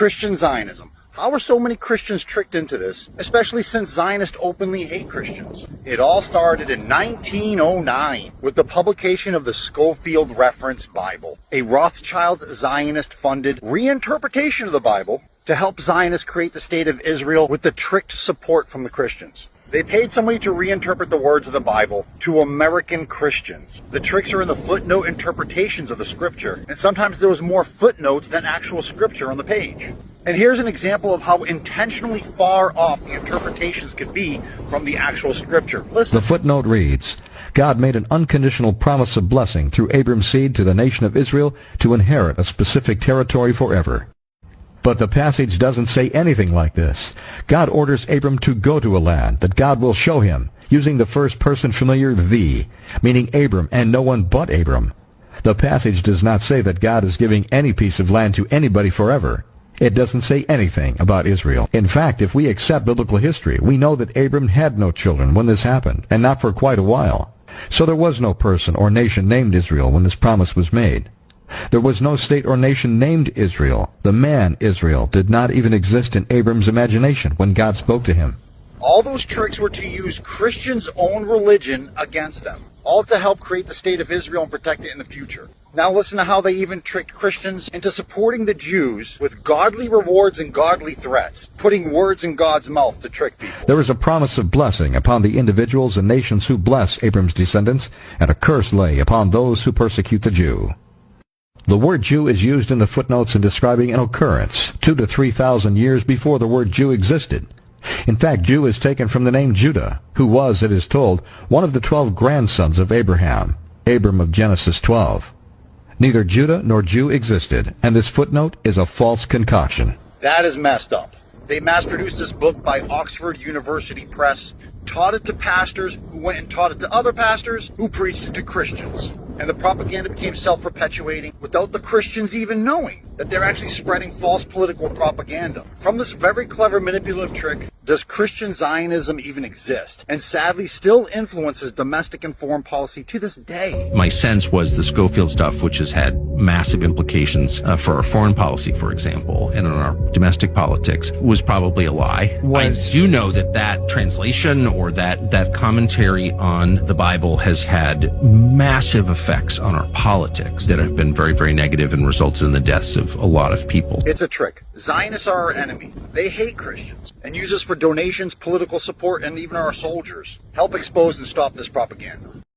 Christian Zionism. How are so many Christians tricked into this, especially since Zionists openly hate Christians? It all started in 1909 with the publication of the Scofield Reference Bible, a Rothschild Zionist-funded reinterpretation of the Bible to help Zionists create the state of Israel with the tricked support from the Christians. They paid somebody to reinterpret the words of the Bible to American Christians. The tricks are in the footnote interpretations of the scripture, and sometimes there was more footnotes than actual scripture on the page. And here's an example of how intentionally far off the interpretations could be from the actual scripture. Listen. The footnote reads, God made an unconditional promise of blessing through Abram's seed to the nation of Israel to inherit a specific territory forever. But the passage doesn't say anything like this. God orders Abram to go to a land that God will show him, using the first person familiar thee, meaning Abram and no one but Abram. The passage does not say that God is giving any piece of land to anybody forever. It doesn't say anything about Israel. In fact, if we accept biblical history, we know that Abram had no children when this happened, and not for quite a while. So there was no person or nation named Israel when this promise was made. There was no state or nation named Israel. The man Israel did not even exist in Abram's imagination when God spoke to him. All those tricks were to use Christians' own religion against them, all to help create the state of Israel and protect it in the future. Now listen to how they even tricked Christians into supporting the Jews with godly rewards and godly threats, putting words in God's mouth to trick people. There is a promise of blessing upon the individuals and nations who bless Abram's descendants, and a curse lay upon those who persecute the Jew. The word Jew is used in the footnotes in describing an occurrence 2,000 to 3,000 years before the word Jew existed. In fact, Jew is taken from the name Judah, who was, it is told, one of the 12 grandsons of Abraham, Abram of Genesis 12. Neither Judah nor Jew existed, and this footnote is a false concoction. That is messed up. They mass-produced this book by Oxford University Press, taught it to pastors who went and taught it to other pastors who preached it to Christians. And the propaganda became self-perpetuating without the Christians even knowing that they're actually spreading false political propaganda. From this very clever manipulative trick, does Christian Zionism even exist? And sadly still influences domestic and foreign policy to this day. My sense was the Scofield stuff, which has had massive implications for our foreign policy, for example, and in our domestic politics, was probably a lie. I do know that that translation or that commentary on the Bible has had massive effects on our politics that have been very, very negative and resulted in the deaths of a lot of people. It's a trick. Zionists are our enemy. They hate Christians and use us for donations, political support, and even our soldiers. Help expose and stop this propaganda.